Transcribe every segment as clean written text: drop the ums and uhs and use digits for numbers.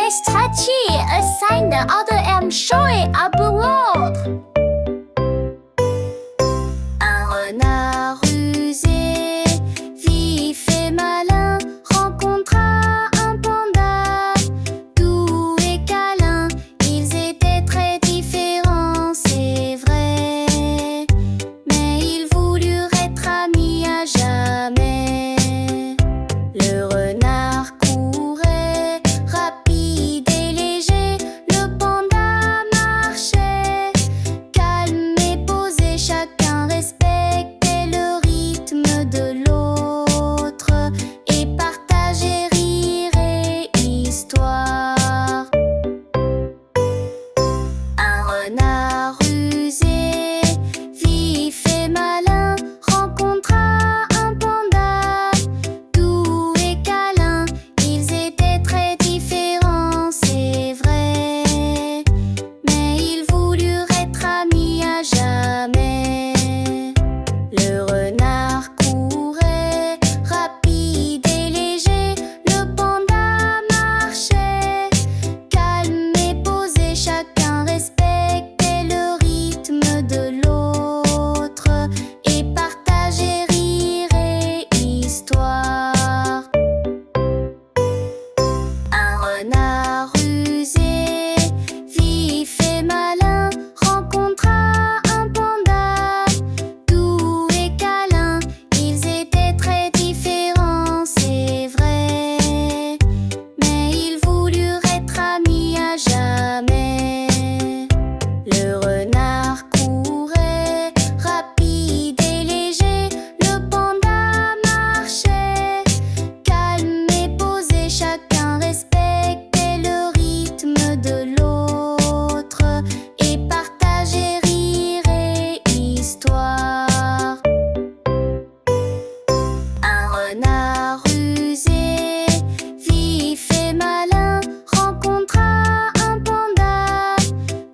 strategy, a sign the other am showing up the world. Un renard rusé, vif et malin, rencontra un panda, doux et câlin. Ils étaient très différents, c'est vrai, mais ils voulurent être amis à jamais. Le renard courait, rapide et léger, le panda marchait, calme et posé, chacun respectait le rythme de l'autre et partageait rire et histoire. Un renard rusé, vif et malin, rencontra un panda, doux et câlin. Ils étaient très différents, c'est vrai, mais ils voulurent être amis à jamais. Le renard courait, rapide et léger, le panda marchait, calme et posé, chacun respectait le rythme de l'autre et partageait rire et histoire. Un renard rusé, vif et malin, rencontra un panda, doux et câlin. Ils étaient très différents, c'est vrai, mais ils voulurent être amis à jamais. Le renard courait, rapide et léger, le panda marchait, calme et posé, chacun respectait le rythme de l'autre et partageait rire et histoire. Un renard rusé, vif et malin, rencontra un panda,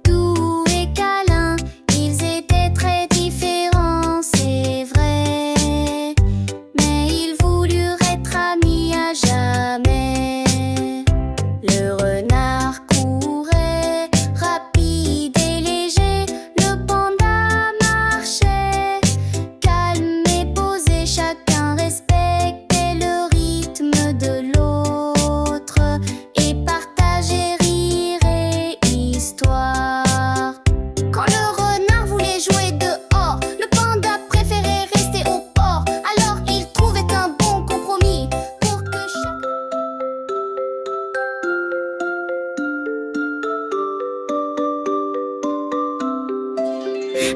doux et câlin. Ils étaient très différents, c'est vrai, mais ils voulurent être amis à jamais. Le renard courait, rapide et léger, le panda marchait, calme et posé, chacun respectait le rythme de l'autre et partageait rire et histoire. Quand le renard voulait jouer dehors, le panda préférait rester au port. Alors il trouvait un bon compromis pour que chaque...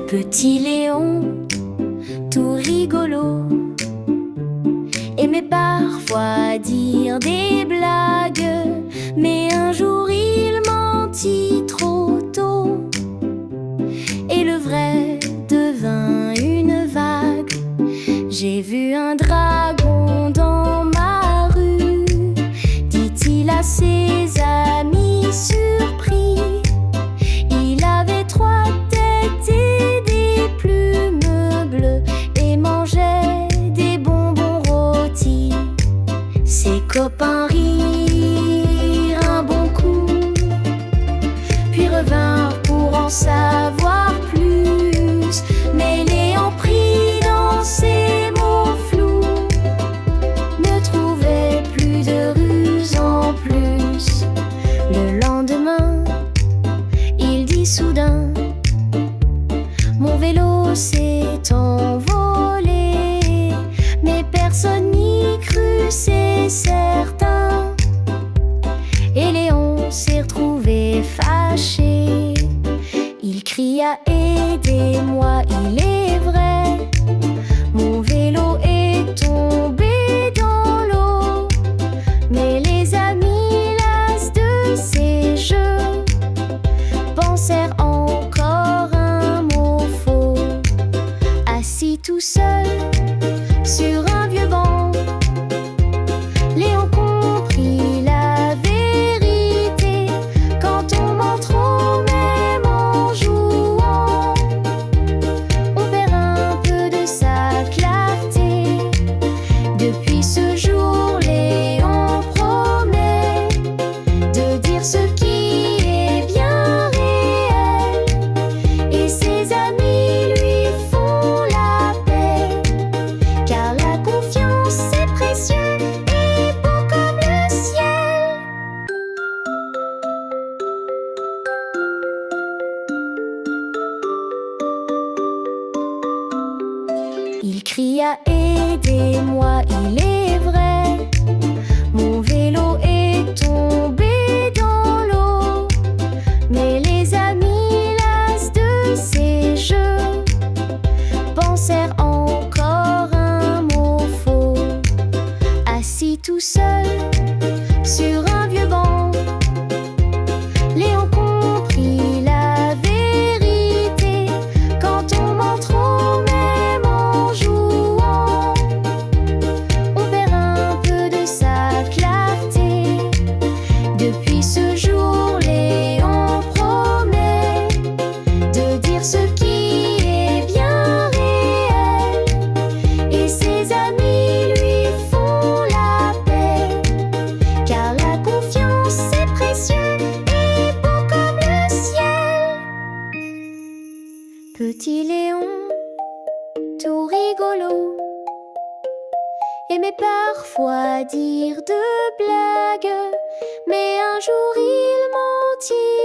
Petit Léon, tout rigolo, aimait parfois dire des blagues, mais un jour il mentit trop tôt, et le vrai devint une vague. J'ai vu un dragon dans ma rue, dit-il à ses amis surpris. Il avait 3 têtes et des plumes bleues et mangeait des bonbons rôtis. Ses copains rirent un bon coup, puis revinrent pour en savoir plus. Mais Léon pris dans ses mots flous, ne trouvait plus de ruse en plus. Le lendemain, il dit soudain: mon vélo s'est envolé. Mais personne n'y crut, c'est certain. Et Léon s'est retrouvé fâché. Il cria: aidez-moi, il est vrai, mon vélo est tombé dans l'eau. Mais les amis, las de ces jeux, pensèrent encore un mot faux. Assis tout seul sur un vieux banc, Léon comprit la vérité. Quand on ment trop, même en jouant, on Depuis ce jour, Léon promet de dire ce qui est bien réel, et ses amis lui font la paix, car la confiance c'est précieux et beau comme le ciel. Petit Léon, tout rigolo, aimait parfois dire de blagues, mais un jour il mentit.